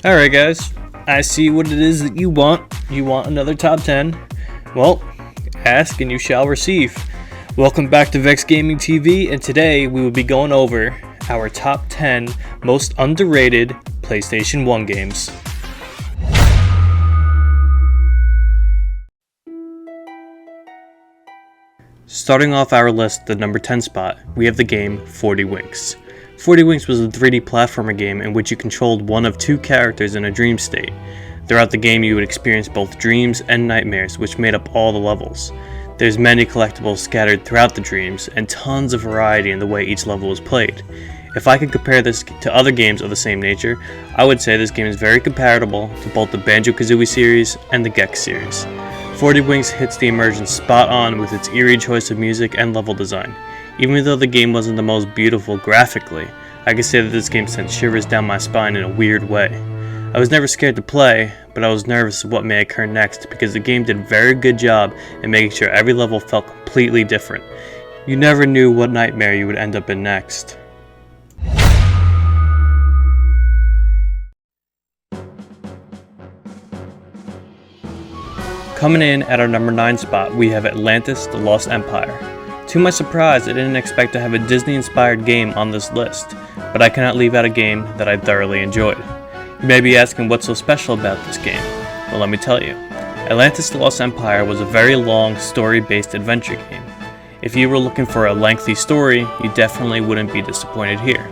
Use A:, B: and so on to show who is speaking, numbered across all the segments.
A: Alright guys, I see what it is that you want. You want another top 10? Well, ask and you shall receive. Welcome back to Vex Gaming TV, and today we will be going over our top 10 most underrated PlayStation 1 games. Starting off our list, the number 10 spot, we have the game 40 Winks. 40 Winks was a 3D platformer game in which you controlled one of two characters in a dream state. Throughout the game you would experience both dreams and nightmares, which made up all the levels. There's many collectibles scattered throughout the dreams, and tons of variety in the way each level was played. If I could compare this to other games of the same nature, I would say this game is very comparable to both the Banjo-Kazooie series and the Gex series. 40 Winks hits the immersion spot on with its eerie choice of music and level design. Even though the game wasn't the most beautiful graphically, I can say that this game sent shivers down my spine in a weird way. I was never scared to play, but I was nervous of what may occur next because the game did a very good job in making sure every level felt completely different. You never knew what nightmare you would end up in next. Coming in at our number 9 spot, we have Atlantis: The Lost Empire. To my surprise, I didn't expect to have a Disney-inspired game on this list, but I cannot leave out a game that I thoroughly enjoyed. You may be asking what's so special about this game. Well, let me tell you. Atlantis: The Lost Empire was a very long, story-based adventure game. If you were looking for a lengthy story, you definitely wouldn't be disappointed here.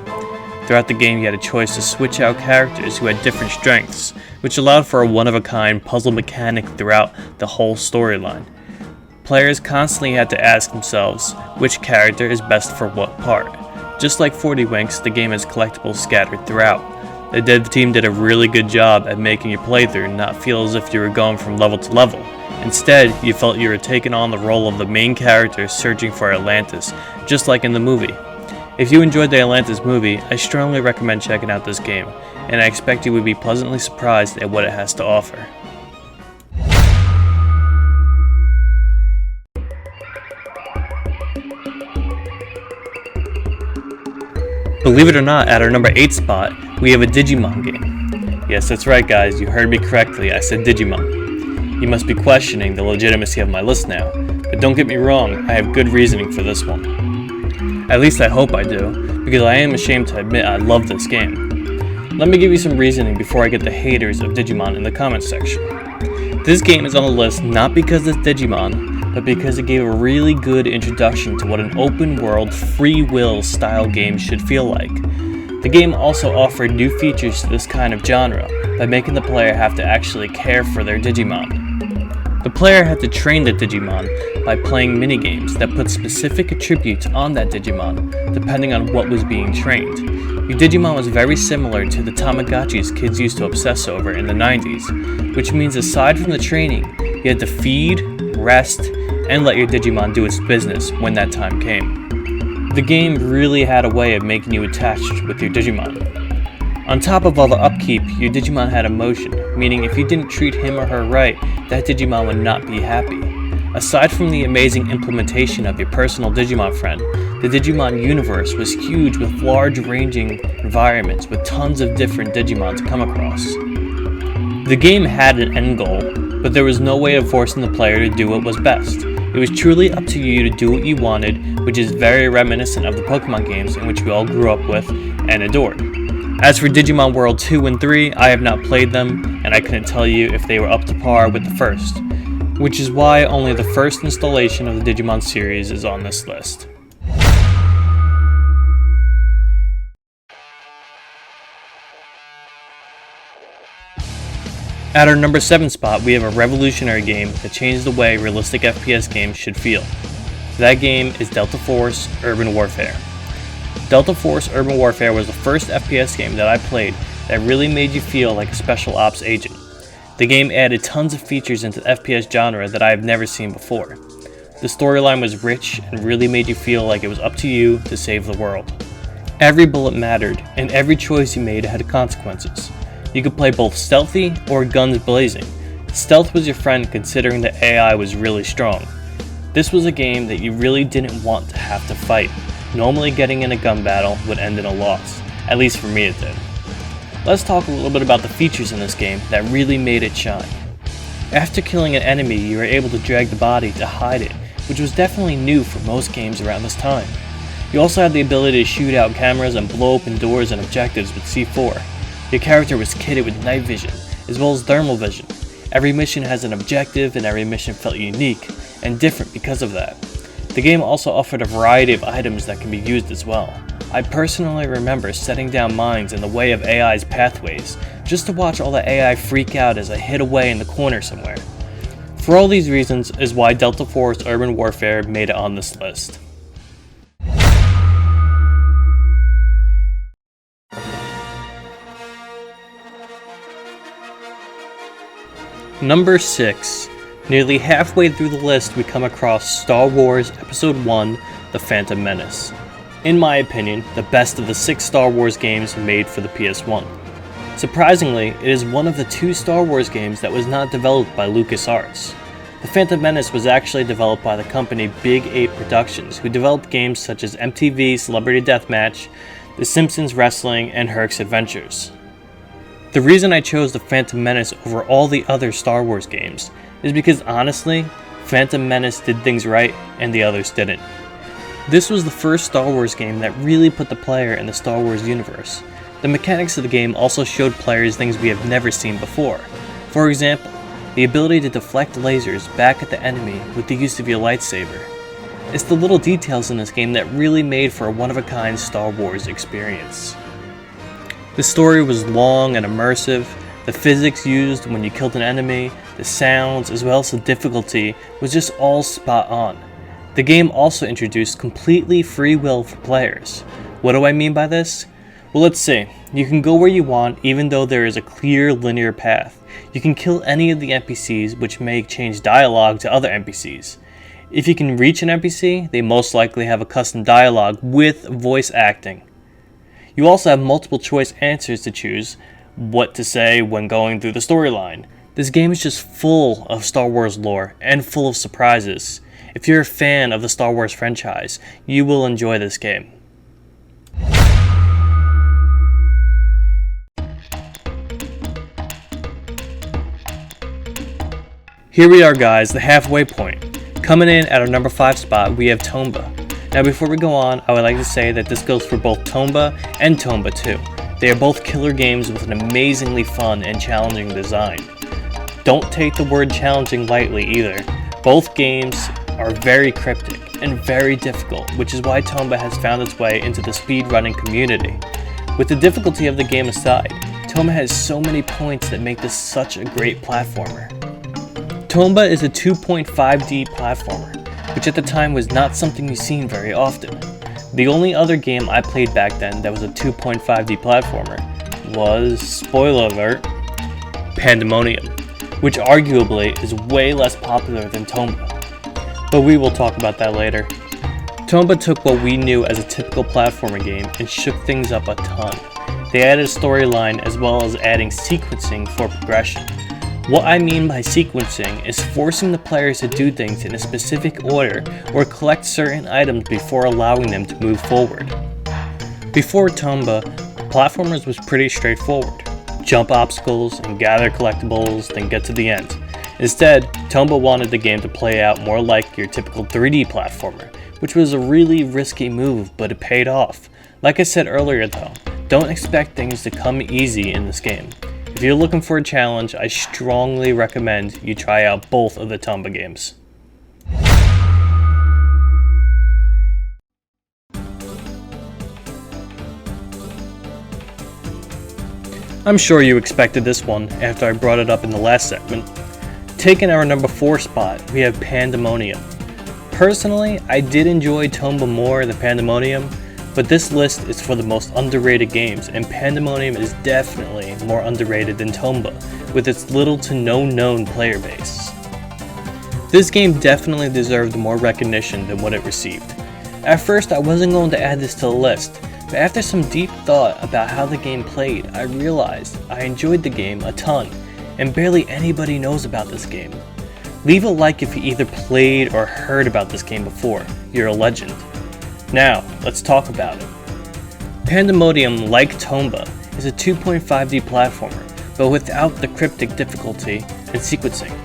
A: Throughout the game, you had a choice to switch out characters who had different strengths, which allowed for a one-of-a-kind puzzle mechanic throughout the whole storyline. Players constantly had to ask themselves which character is best for what part. Just like 40 Winks, the game has collectibles scattered throughout. The dev team did a really good job at making your playthrough not feel as if you were going from level to level. Instead, you felt you were taking on the role of the main character searching for Atlantis, just like in the movie. If you enjoyed the Atlantis movie, I strongly recommend checking out this game, and I expect you would be pleasantly surprised at what it has to offer. Believe it or not, at our number 8 spot, we have a Digimon game. Yes, that's right guys, you heard me correctly, I said Digimon. You must be questioning the legitimacy of my list now, but don't get me wrong, I have good reasoning for this one. At least I hope I do, because I am ashamed to admit I love this game. Let me give you some reasoning before I get the haters of Digimon in the comments section. This game is on the list not because it's Digimon, but because it gave a really good introduction to what an open-world, free-will style game should feel like. The game also offered new features to this kind of genre by making the player have to actually care for their Digimon. The player had to train the Digimon by playing minigames that put specific attributes on that Digimon, depending on what was being trained. Your Digimon was very similar to the Tamagotchis kids used to obsess over in the 90s, which means aside from the training, you had to feed, rest, and let your Digimon do its business when that time came. The game really had a way of making you attached with your Digimon. On top of all the upkeep, your Digimon had emotion, meaning if you didn't treat him or her right, that Digimon would not be happy. Aside from the amazing implementation of your personal Digimon friend, the Digimon universe was huge with large-ranging environments with tons of different Digimon to come across. The game had an end goal, but there was no way of forcing the player to do what was best. It was truly up to you to do what you wanted, which is very reminiscent of the Pokemon games in which we all grew up with and adored. As for Digimon World 2 and 3, I have not played them, and I couldn't tell you if they were up to par with the first, which is why only the first installation of the Digimon series is on this list. At our number 7 spot, we have a revolutionary game that changed the way realistic FPS games should feel. That game is Delta Force Urban Warfare. Delta Force Urban Warfare was the first FPS game that I played that really made you feel like a special ops agent. The game added tons of features into the FPS genre that I have never seen before. The storyline was rich and really made you feel like it was up to you to save the world. Every bullet mattered, and every choice you made had consequences. You could play both stealthy or guns blazing. Stealth was your friend considering the AI was really strong. This was a game that you really didn't want to have to fight. Normally getting in a gun battle would end in a loss. At least for me it did. Let's talk a little bit about the features in this game that really made it shine. After killing an enemy, you were able to drag the body to hide it, which was definitely new for most games around this time. You also had the ability to shoot out cameras and blow open doors and objectives with C4. Your character was kitted with night vision, as well as thermal vision. Every mission has an objective, and every mission felt unique and different because of that. The game also offered a variety of items that can be used as well. I personally remember setting down mines in the way of AI's pathways, just to watch all the AI freak out as I hid away in the corner somewhere. For all these reasons is why Delta Force Urban Warfare made it on this list. Number 6. Nearly halfway through the list we come across Star Wars Episode 1, The Phantom Menace. In my opinion, the best of the 6 Star Wars games made for the PS1. Surprisingly, it is one of the 2 Star Wars games that was not developed by LucasArts. The Phantom Menace was actually developed by the company Big 8 Productions, who developed games such as MTV Celebrity Deathmatch, The Simpsons Wrestling, and Herc's Adventures. The reason I chose the Phantom Menace over all the other Star Wars games is because honestly, Phantom Menace did things right and the others didn't. This was the first Star Wars game that really put the player in the Star Wars universe. The mechanics of the game also showed players things we have never seen before. For example, the ability to deflect lasers back at the enemy with the use of your lightsaber. It's the little details in this game that really made for a one-of-a-kind Star Wars experience. The story was long and immersive. The physics used when you killed an enemy, the sounds, as well as the difficulty was just all spot on. The game also introduced completely free will for players. What do I mean by this? Well, let's see. You can go where you want even though there is a clear linear path. You can kill any of the NPCs, which may change dialogue to other NPCs. If you can reach an NPC, they most likely have a custom dialogue with voice acting. You also have multiple choice answers to choose what to say when going through the storyline. This game is just full of Star Wars lore and full of surprises. If you're a fan of the Star Wars franchise, you will enjoy this game. Here we are guys, the halfway point. Coming in at our number 5 spot, we have Tomba. Now before we go on, I would like to say that this goes for both Tomba and Tomba 2. They are both killer games with an amazingly fun and challenging design. Don't take the word challenging lightly either. Both games are very cryptic and very difficult, which is why Tomba has found its way into the speedrunning community. With the difficulty of the game aside, Tomba has so many points that make this such a great platformer. Tomba is a 2.5D platformer, which at the time was not something you've seen very often. The only other game I played back then that was a 2.5D platformer was, spoiler alert, Pandemonium, which arguably is way less popular than Tomba. But we will talk about that later. Tomba took what we knew as a typical platformer game and shook things up a ton. They added a storyline as well as adding sequencing for progression. What I mean by sequencing is forcing the players to do things in a specific order or collect certain items before allowing them to move forward. Before Tomba, platformers was pretty straightforward. Jump obstacles and gather collectibles, then get to the end. Instead, Tomba wanted the game to play out more like your typical 3D platformer, which was a really risky move, but it paid off. Like I said earlier though, don't expect things to come easy in this game. If you're looking for a challenge, I strongly recommend you try out both of the Tomba games. I'm sure you expected this one after I brought it up in the last segment. Taking our number 4 spot, we have Pandemonium. Personally, I did enjoy Tomba more than Pandemonium, but this list is for the most underrated games, and Pandemonium is definitely more underrated than Tomba, with its little to no known player base. This game definitely deserved more recognition than what it received. At first I wasn't going to add this to the list, but after some deep thought about how the game played, I realized I enjoyed the game a ton, and barely anybody knows about this game. Leave a like if you either played or heard about this game before, you're a legend. Now, let's talk about it. Pandemonium, like Tomba, is a 2.5D platformer, but without the cryptic difficulty and sequencing.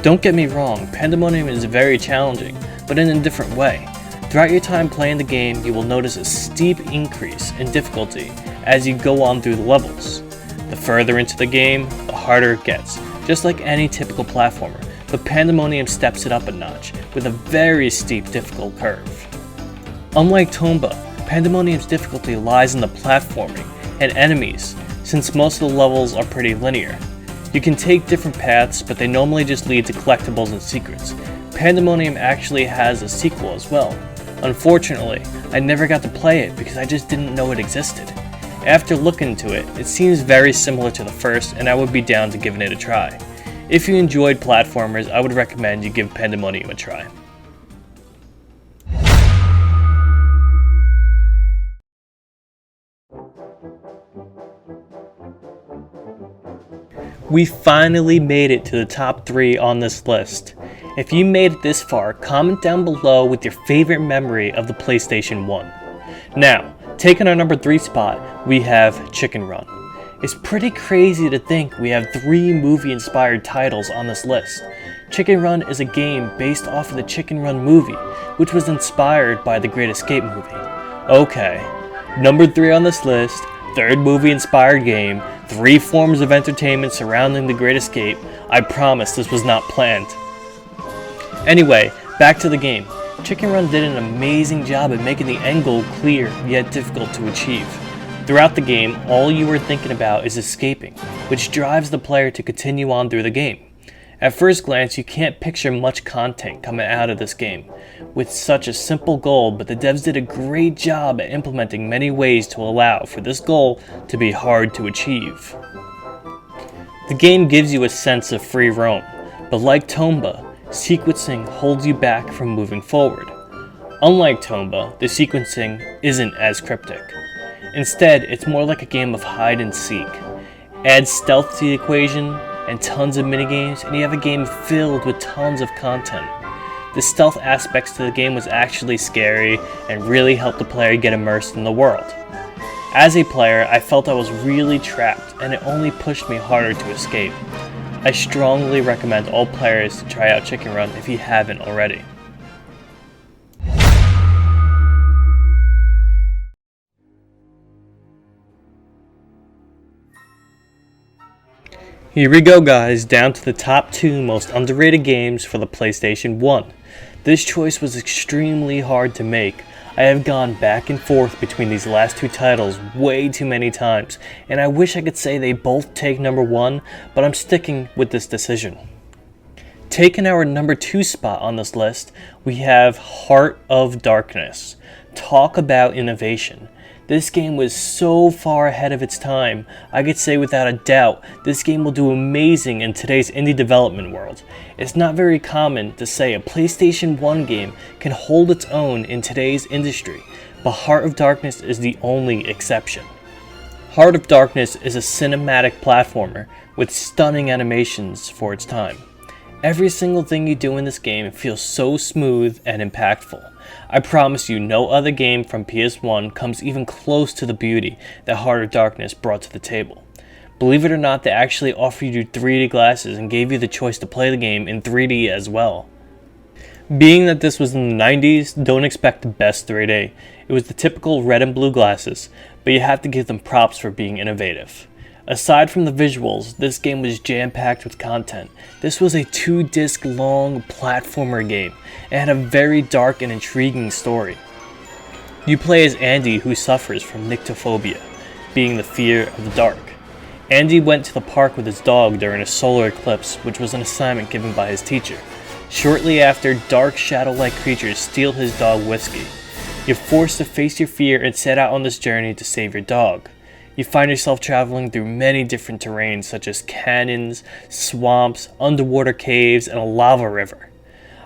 A: Don't get me wrong, Pandemonium is very challenging, but in a different way. Throughout your time playing the game, you will notice a steep increase in difficulty as you go on through the levels. The further into the game, the harder it gets, just like any typical platformer, but Pandemonium steps it up a notch with a very steep difficult curve. Unlike Tomba, Pandemonium's difficulty lies in the platforming and enemies, since most of the levels are pretty linear. You can take different paths, but they normally just lead to collectibles and secrets. Pandemonium actually has a sequel as well. Unfortunately, I never got to play it because I just didn't know it existed. After looking into it, it seems very similar to the first, and I would be down to giving it a try. If you enjoyed platformers, I would recommend you give Pandemonium a try. We finally made it to the top 3 on this list. If you made it this far, comment down below with your favorite memory of the PlayStation 1. Now, taking our number 3 spot, we have Chicken Run. It's pretty crazy to think we have 3 movie-inspired titles on this list. Chicken Run is a game based off of the Chicken Run movie, which was inspired by the Great Escape movie. Okay, number 3 on this list, 3rd movie-inspired game, 3 forms of entertainment surrounding the Great Escape. I promise this was not planned. Anyway, back to the game. Chicken Run did an amazing job at making the end goal clear yet difficult to achieve. Throughout the game, all you are thinking about is escaping, which drives the player to continue on through the game. At first glance, you can't picture much content coming out of this game with such a simple goal, but the devs did a great job at implementing many ways to allow for this goal to be hard to achieve. The game gives you a sense of free roam, but like Tomba, sequencing holds you back from moving forward. Unlike Tomba, the sequencing isn't as cryptic. Instead, it's more like a game of hide and seek. Add stealth to the equation and tons of minigames, and you have a game filled with tons of content. The stealth aspects to the game was actually scary and really helped the player get immersed in the world. As a player, I felt I was really trapped, and it only pushed me harder to escape. I strongly recommend all players to try out Chicken Run if you haven't already. Here we go guys, down to the top 2 most underrated games for the PlayStation 1. This choice was extremely hard to make. I have gone back and forth between these last 2 titles way too many times, and I wish I could say they both take number 1, but I'm sticking with this decision. Taking our number 2 spot on this list, we have Heart of Darkness. Talk about innovation. This game was so far ahead of its time. I could say without a doubt, this game will do amazing in today's indie development world. It's not very common to say a PlayStation 1 game can hold its own in today's industry, but Heart of Darkness is the only exception. Heart of Darkness is a cinematic platformer with stunning animations for its time. Every single thing you do in this game feels so smooth and impactful. I promise you, no other game from PS1 comes even close to the beauty that Heart of Darkness brought to the table. Believe it or not, they actually offered you 3D glasses and gave you the choice to play the game in 3D as well. Being that this was in the 90s, don't expect the best 3D. It was the typical red and blue glasses, but you have to give them props for being innovative. Aside from the visuals, this game was jam-packed with content. This was a 2-disc long platformer game and had a very dark and intriguing story. You play as Andy, who suffers from nyctophobia, being the fear of the dark. Andy went to the park with his dog during a solar eclipse, which was an assignment given by his teacher. Shortly after, dark shadow-like creatures steal his dog Whiskey. You're forced to face your fear and set out on this journey to save your dog. You find yourself traveling through many different terrains such as canyons, swamps, underwater caves, and a lava river.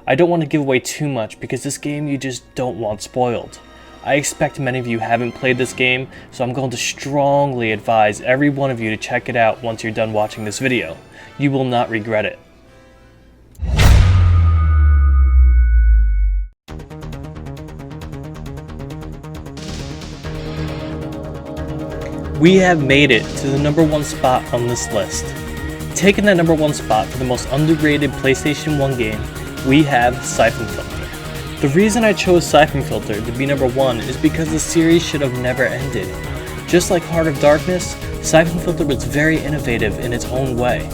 A: I don't want to give away too much because this game you just don't want spoiled. I expect many of you haven't played this game, so I'm going to strongly advise every one of you to check it out once you're done watching this video. You will not regret it. we have made it to the #1 spot on this list. Taking that #1 spot for the most underrated PlayStation 1 game, we have Syphon Filter. The reason I chose Syphon Filter to be #1 is because the series should have never ended. Just like Heart of Darkness, Syphon Filter was very innovative in its own way.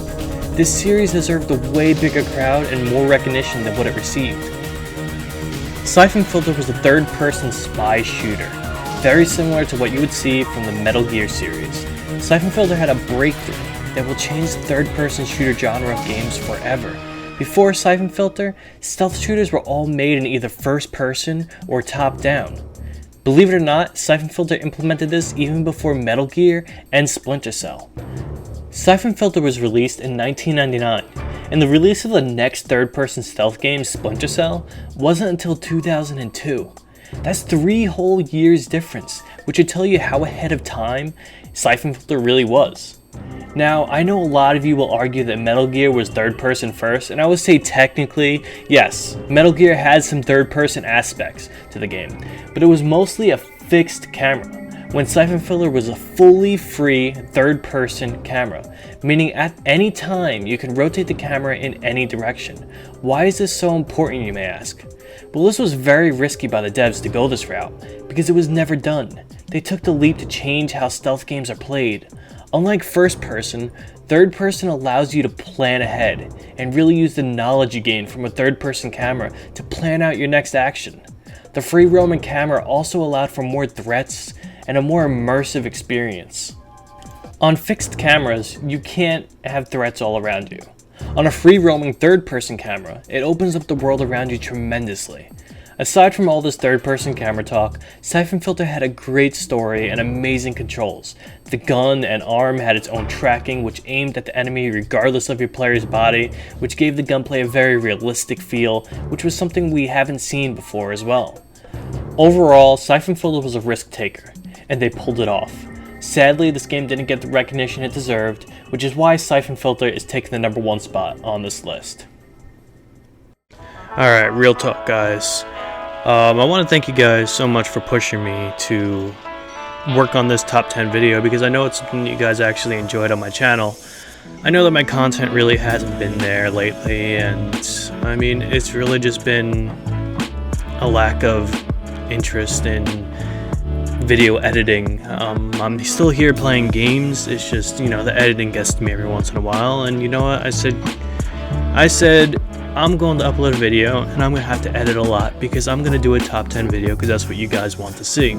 A: This series deserved a way bigger crowd and more recognition than what it received. Syphon Filter was a third-person spy shooter, very similar to what you would see from the Metal Gear series. Syphon Filter had a breakthrough that will change the third-person shooter genre of games forever. Before Syphon Filter, stealth shooters were all made in either first-person or top-down. Believe it or not, Syphon Filter implemented this even before Metal Gear and Splinter Cell. Syphon Filter was released in 1999, and the release of the next third-person stealth game, Splinter Cell, wasn't until 2002. That's 3 whole years difference, which would tell you how ahead of time Syphon Filter really was. Now, I know a lot of you will argue that Metal Gear was third-person first, and I would say technically, yes, Metal Gear had some third-person aspects to the game, but it was mostly a fixed camera, when Syphon Filter was a fully free third-person camera, meaning at any time you can rotate the camera in any direction. Why is this so important, you may ask? Well, this was very risky by the devs to go this route, because it was never done. They took the leap to change how stealth games are played. Unlike first person, third person allows you to plan ahead and really use the knowledge you gain from a third person camera to plan out your next action. The free roaming camera also allowed for more threats and a more immersive experience. On fixed cameras, you can't have threats all around you. On a free roaming third person camera, it opens up the world around you tremendously. Aside from all this third-person camera talk, Syphon Filter had a great story and amazing controls. The gun and arm had its own tracking, which aimed at the enemy regardless of your player's body, which gave the gunplay a very realistic feel, which was something we haven't seen before as well. Overall, Syphon Filter was a risk taker, and they pulled it off. Sadly, this game didn't get the recognition it deserved, which is why Syphon Filter is taking the #1 spot on this list. Alright, real talk, guys. I want to thank you guys so much for pushing me to work on this top 10 video, because I know it's something you guys actually enjoyed on my channel. I know that my content really hasn't been there lately, and I mean, it's really just been a lack of interest in video editing. I'm still here playing games, it's just, you know, the editing gets to me every once in a while, and you know what, I said I'm going to upload a video, and I'm going to have to edit a lot, because I'm going to do a top 10 video, because that's what you guys want to see.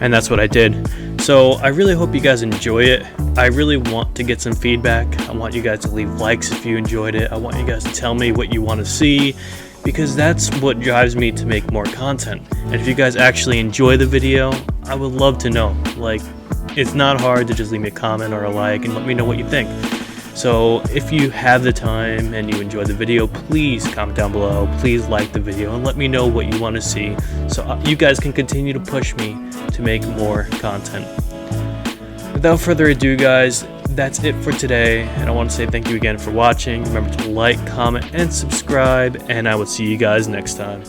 A: And that's what I did. So I really hope you guys enjoy it. I really want to get some feedback. I want you guys to leave likes if you enjoyed it. I want you guys to tell me what you want to see, because that's what drives me to make more content. And if you guys actually enjoy the video, I would love to know. Like, it's not hard to just leave me a comment or a like and let me know what you think. So if you have the time and you enjoy the video, please comment down below, please like the video, and let me know what you want to see, so you guys can continue to push me to make more content. Without further ado, guys, that's it for today, and I want to say thank you again for watching. Remember to like, comment, and subscribe, and I will see you guys next time.